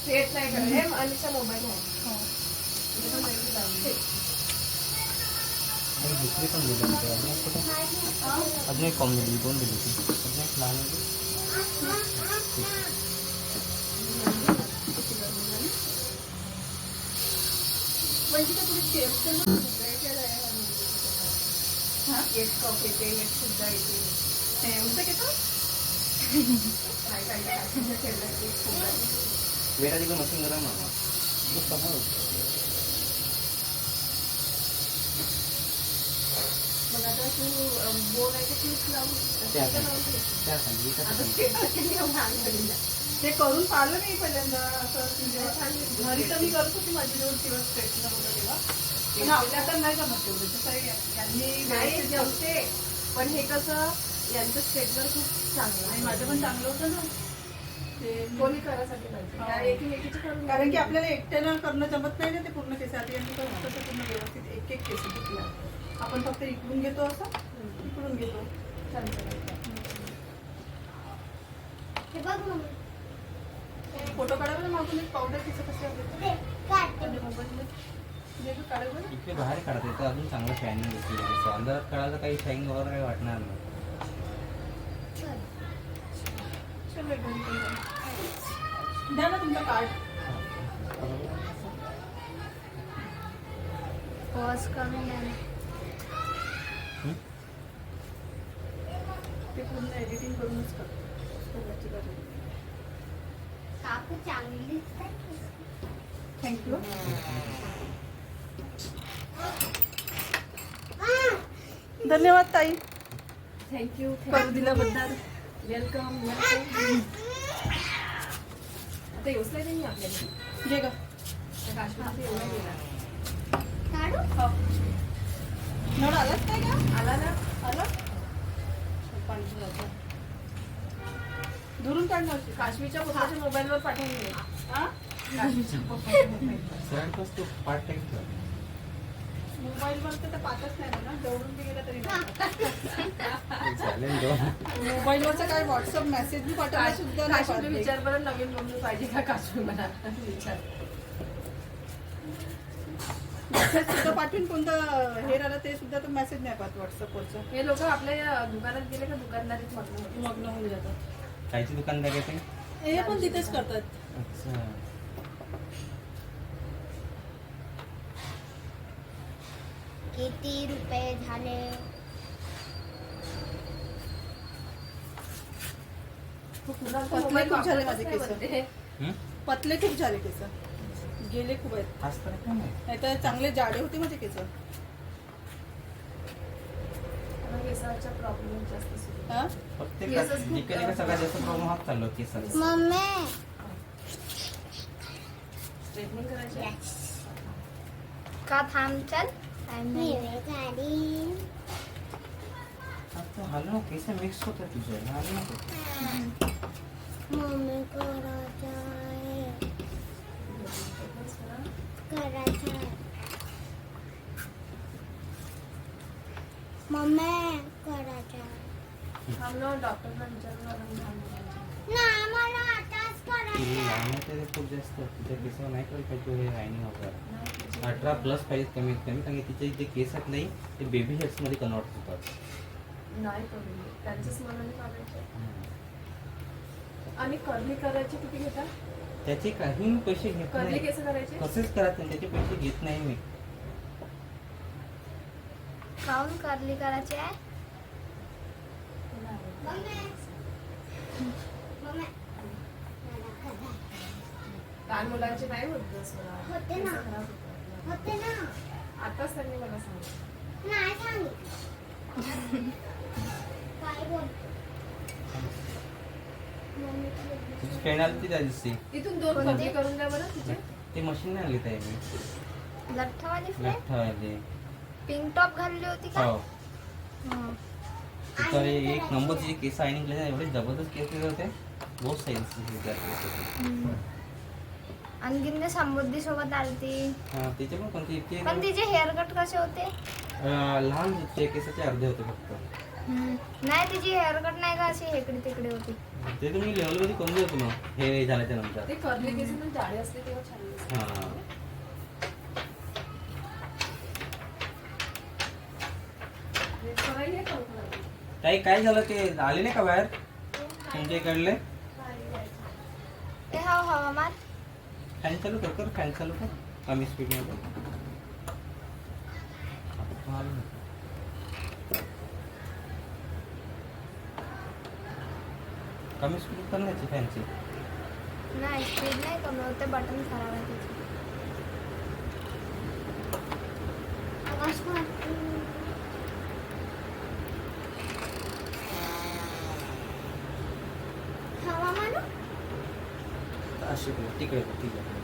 Set नाही करत हे अनिशा मोबाईल आहे. हो. दुसरी पण दिली होती अजून एक कॉम दिली, दोन दिली होती अजून एक लहान म्हणजे ते पुढे शेअर एक कप येते, एक सुद्धा येते. हे उलटं घेतो. बेटा तिकडे मशीन गरम ना मग आता तू बोलायचं क्लिप लावून ते करून पाहिलं नाही पहिल्यांदा असं म्हणजे घरी तर मी करत होती माझी दोन दिवस स्ट्रेटनर होतं तेव्हा. पण आपल्या तर नाही जमत तेवढं. तसं यांनी नाही जमते, पण हे कसं यांचं स्ट्रेटनर खूप चांगलं आणि आहे. माझं पण चांगलं होतं ना ते. कोणी करायसाठी पाहिजे त्या एकीमेकीचं करून कारण की आपल्याला एकट्यानं करणं जमत नाही ना ते पूर्ण केस. आता यांनी कसं तसं पूर्ण व्यवस्थित एक एक केस घेतला. आपण फक्त इकडून घेतो असं इकडून घेतो. छान करायचं. फोटो काढायला मागून एक पावडर तिचं कसं काढायला. इकडे बाहेर काढता येतं, अजून चांगलं शायनिंग दिसते. अंधारात काढायला काही शायनिंग वगैरे काही वाटणार नाही. द्या ना तुमचं कार्ड. पॉज करून द्या ना. ते पूर्ण एडिटिंग करूनच करतो. काकू चांगली थँक्यू. धन्यवाद ताई थँक्यू करू दिल्याबद्दल. Welcome welcome. आता येऊच नाही त्यांनी आपल्याला जे ग काश्मीरमध्ये एवढा गेला काढू. नळ आलाच काय का आला ना. आला दुरून काढणार. काश्मीरच्या पप्पाच्या मोबाईलवर पाठवून दे. हा काश्मीरच्या पप्पाच्या मोबाईल सरळ कसं तू पार्ट टाइम कर. मोबाईलवर तर पाहतच नाही ना. जवळून बी गेला तरी चालेल दोन. मोबाईलवरचं काय व्हॉट्सअप मेसेज बी पाठवला सुद्धा नाही काश्मीर पाहत. विचार बरं नवीन मम्मी पाहिजे का काश्मीर मला विचार. मेसेज सुद्धा पाठवून कोणतं हे राहिलं ते सुद्धा तो मेसेज नाही पाहत व्हॉट्सअपवरचं. हे लोक आपल्या दुकानात गेले का दुकानदारीत मग्न होते. मग्न होऊन जातात. कायची दुकानदार आहे ते? हे पण तिथेच करतात. अच्छा. किती रुपये झाले? पतले खूप झाले माझे केस. हं? पतले खूप झाले केस. गेले खूप आहेत. आज तर काय नाही. नाही तर चांगले जाडे होते माझे केस. केसाचा प्रॉब्लेम जास्त सुरू. हा फक्त केसच खूप जिकडे का सगळ्यात जास्त प्रॉब्लेम हाच चाललो केसाचा. मम्मी स्ट्रेटनिंग करायची. का थांब चल. गाडी आता हॅलो केस मिक्स होतात तुझे लहान नको. मम्मी करायचं आहे. करायचं आहे. मम्मी करायचं आहे. थांब ना डॉक्टरला विचारून आलं नाही मला आताच तुला करायचं आहे. लहान आहे ते खूप जास्त तुझ्या केसावर नाही करू शकतो हे लाईनिंग वगैरे. 18+ पाहिजे कमीत कमी. कारण की तिचे जे केस आहेत नाही ते बेबी हेड्स मध्ये कन्वर्ट होतात. नाही करू त्यांच्याच मनाने काढायचं. आणि कर्ली करायची किती घेतात? त्याचे काही पैसे घेत कर्ली नाही. केस करायचे कसेच करा त्याचे पैसे घेत नाही मी. काऊन करली करायची आहे? लहान मुलांचे नाही होत बस मला. होते ना. केस खराब होतात. होते ना. आताच त्यांनी मला सांगितलं. नाही सांगितलं. काय बोलतो? तुझी फ्रेंड आली ती त्या दिवशी. इथून 2 कर्ली करून द्या बरं तिचे. ते मशीन नाही घेत आहे मी. लठ्ठवाली फ्रेंड लठ्ठवाले. पिंक टॉप घालली होती का? हो. हं. तर एक नंबर तिचे केस आहे निघले एवढे जबरदस्त केस होते. बहुत सही आणखीन समृद्धी सोबत आलती. तिचे पण कोणते इतके पण तिचे हेअर कट कसे होते? लहान केसाचे अर्धे होते फक्त. नाही तिची हेअर कट नाही का अशी हेकडी तिकडे होती. ते तुम्ही लेवलमध्ये करून देतो मग हे झाल्याच्या नंतर. ते कर्ली केस ना जाडे असते तेव्हा छान दिसते. हां हे सराई आहे का उकळायची? ताई काय झालं ते आले नाही का बाहेर तुमच्या इकडले? ते हवामान फॅन चालू कर फॅन चालू कर कमी स्पीडमध्ये. कमी स्पीड करण्याची फॅनची. नाही स्पीड नाही कमी होते बटन खराब आहे त्याचे. हवामान अशी तिकडे ठीक आहे.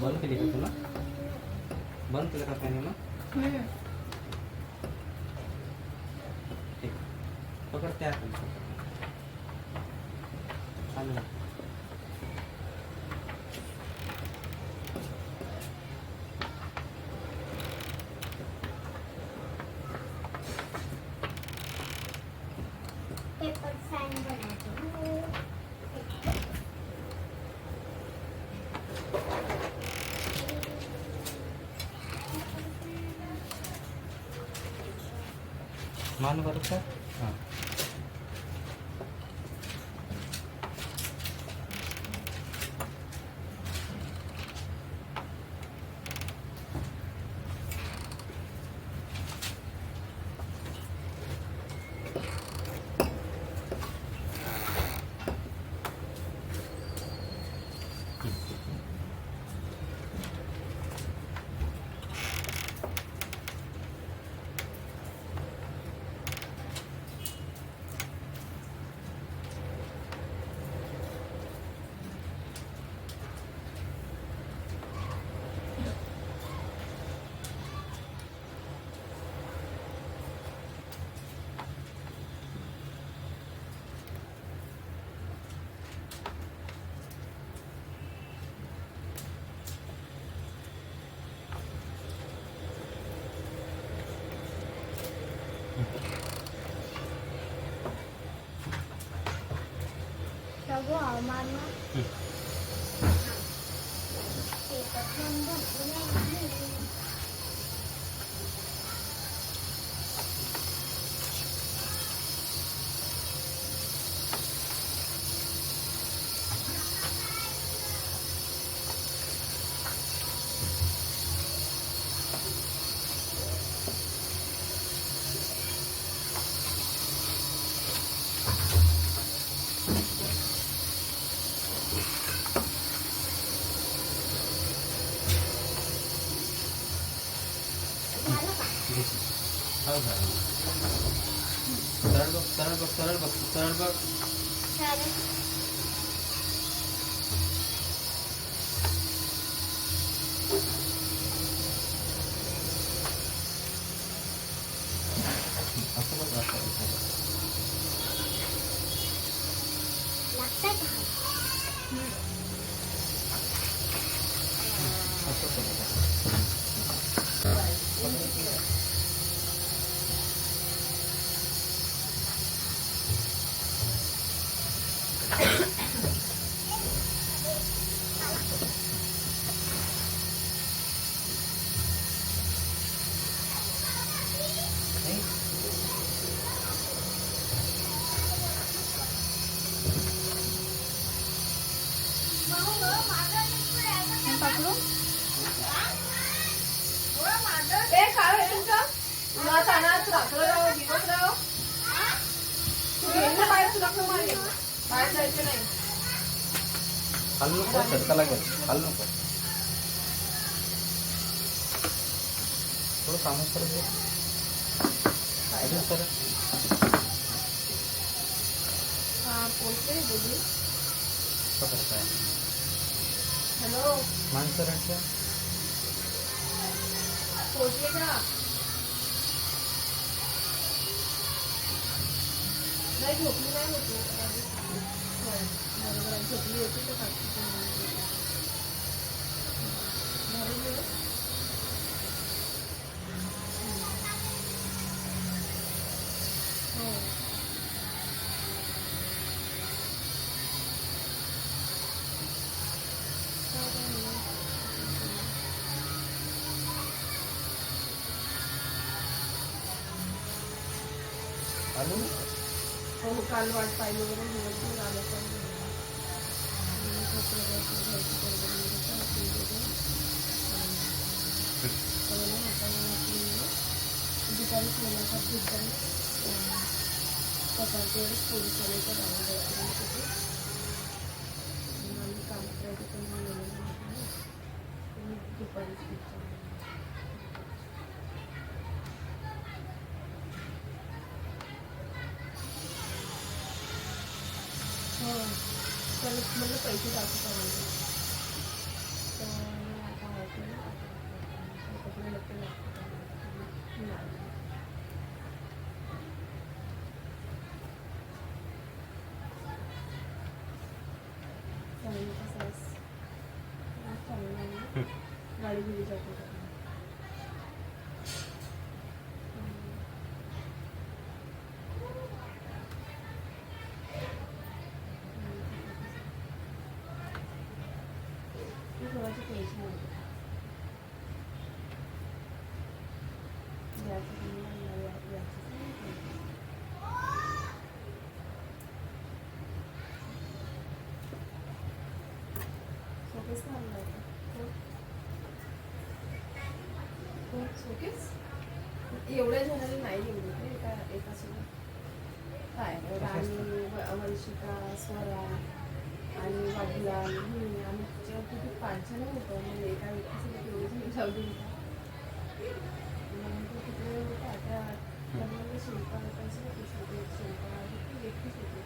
बंद केली का तुला? बंद केलं का फॅन ना? ठीक पकड त्या चालेल. पेपर फॅन बनवतो. मान बरं का? हां रघु हवामान पेपर फॅन बनवतो. सरळ बघ सरळ बघ सरळ बघ सरळ बघ. असं बघ असं लागतंय का? असं बघ. पकडू ए काय आहे तुमचं? उन्हात अनात रात्र राहो दिवस राहो तू घेऊन ना बाहेर तुला खूप मागे बाहेर जायचं नाही. हल्लो नको झटका लागेल हल्लो नको. थोडं सामोर सरळ दे. अजून सरळ. हा पोचते बोलू. पकड काय हॅलो माणसं राहत्या. पोचले का? नाही झोपली नाही होती. होय बरोबर आहे. झोपली होती तर घरी गेलो. आलो ना. हो काल वाट पाहिली वगैरे दिवसभर आलं पण दुपारीच मुलाचा दुपारी पदार्थेवरच पोलीस आल्याचं आम्ही काम करायचं पण दुपारीच हो तर मला पैसे जास्त करायचे तर आता होते ना आता लक्ष लागतं गाडी घेऊन जातो थोडासा टेन्शन होतं शोकेस का आणला होता शोकेस एवढ्या जणांनी नाही घेऊन एका सोबत काय राणी वंशिका स्वरा आणि वाबला आम्ही जेव्हा किती 5 जण होतो म्हणजे एका व्यक्तीसोबत एवढे जण जाऊ नंतर तिकडे होता त्या शिल्पा पैसे शिल्पा एकटीच होती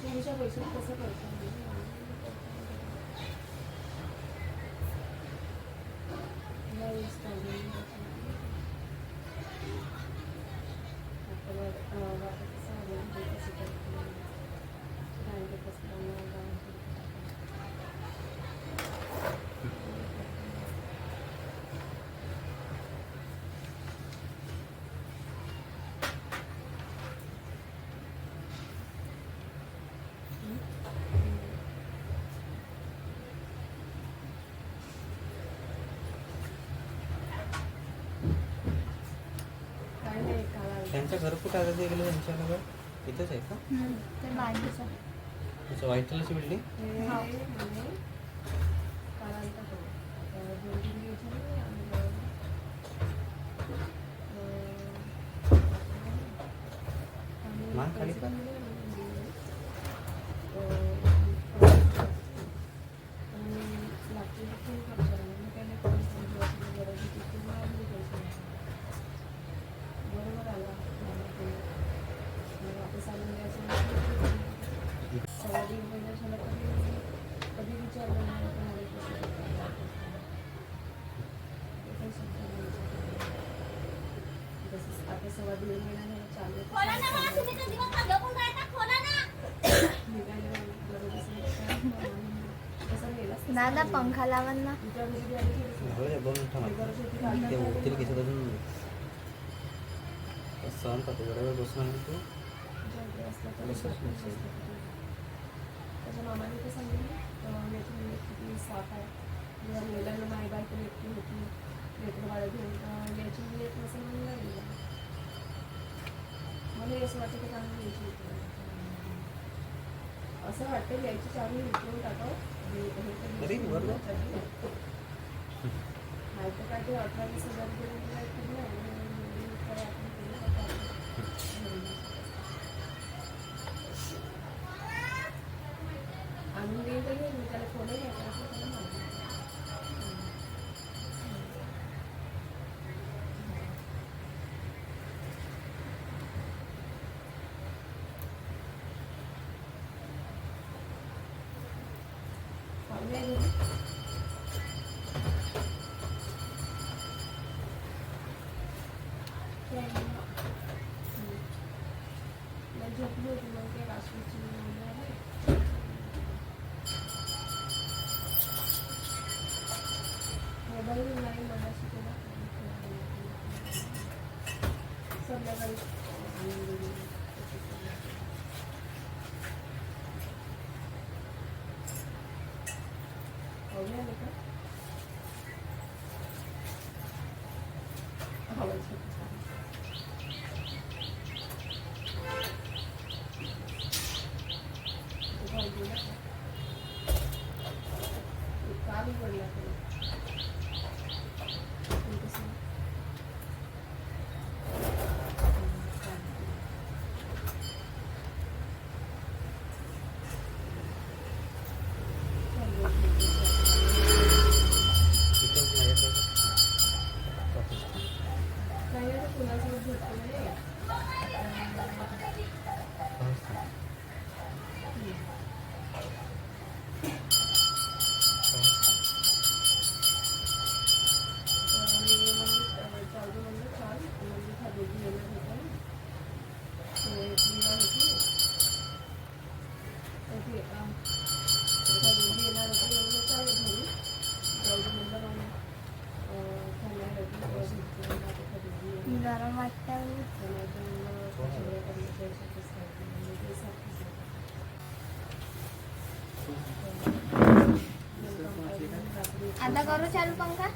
तुमच्या पैशात कसं करतो त्यांच्या घर कुठं आता ते गेलं त्यांच्या घर इथंच आहे का ते बाजूचं त्याचं व्हाईट कलरची बिल्डिंग मान खाली का कधी विचारलं आता 1.5 महिन्याने चालू दादा पंखा लावा ना ते उठतील की अजून सहन करतो एवढा वेळ बसून आणि तू त्याच्या मामाने ते सांगितलं याची नियत किती साफ आहे जेव्हा मुलांना माय बायको व्यक्ती होती लेकरं बाळं घेऊन याची नियत नसेल म्हणून नाही गेला मला असं वाटतं की चांगली यायची असं वाटतं यायची चांगली विचारून टाकावं नाही तर काय ते 18-20 हजार आणून देईल तर घेऊन मी त्याला फोनही नाही करायचं त्याला माहिती झोपली होती मग ते राशीची पाणी आलं का? आवाज येतो. काल उघडला कुणासोबत भेटतो नाही. गरम वाटतं. आता करू चालू पंखा.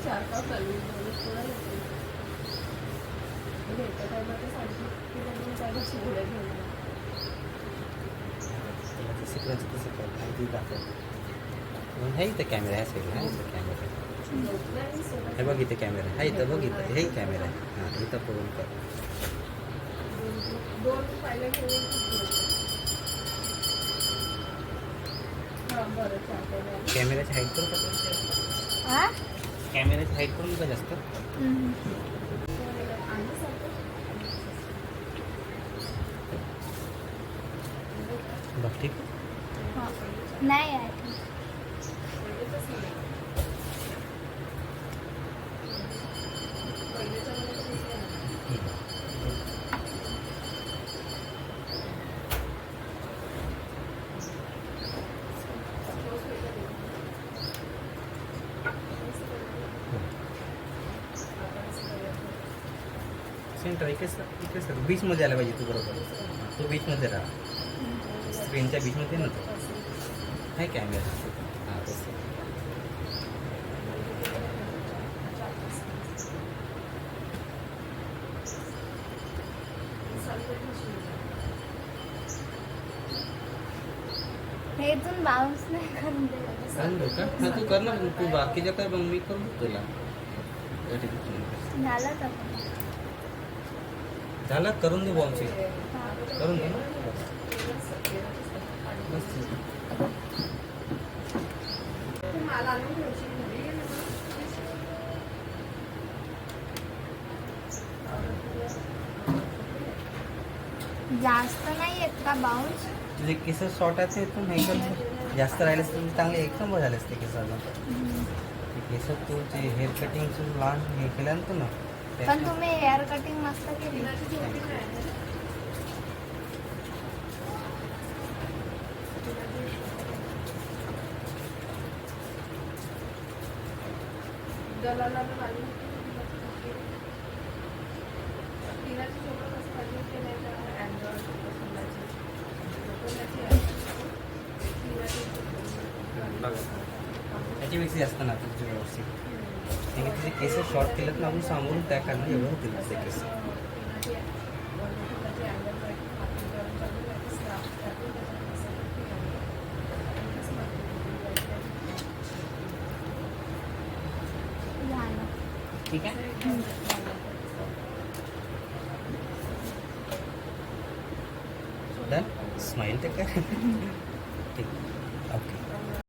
चार तास चालू एका टायमात सांगितलं की त्यांनी त्या गोष्टी गोळ्या घेऊन हे इथं कॅमेरा आहे साईडला. कॅमेरा हे बघ इथे कॅमेरा आहे. इथं बघ इथं हे कॅमेरा आहे. हां इथं पळून कर. दोन पाहिलं घेऊन हां बरं चालतं. कॅमेऱ्याची हाईट करू का? हा कॅमेऱ्याची हाईट करून का जास्त? बघ ठीक. नाही आहे. सेंटर इकडे सर बीचमध्ये आला पाहिजे तू. बरोबर तू बीचमध्ये राहा. स्क्रीनच्या बीचमध्ये नव्हतं. आहे कॅमेरा. हां तसं हे इथून बाउन्स नाही करून दे. चालेल का? हां तू कर ना. तू बाकीच्या काय मग मी करू तुला. झालं तर झालं करून दे बॉम्बची. करून दे ना. बस मला आणून ठेवशील घरी. जास्त नाही येत का बाउन्स. तुझे केस शॉर्ट आहेत ते तू नाही कर. जास्त राहिले असते चांगले एक नंबर झाले असते केस. अजून केस तू जे हेअर कटिंग लहान हे केल्यानंतर ना. पण तुम्ही हेअर कटिंग मस्त केली. दलाला पाणी तिनाची सोबत असं पाहिजे की नाही का अँड्रॉइड त्याची व्यक्ती जास्त ना तुझी व्यवस्थित. ठीक आहे. तुझे केस शॉर्ट केलेत ना आपण सांगून त्या कारण एवढं होतील तुझे केस. झालं. ठीक आहे. डन. स्माइल ते काय ठीक.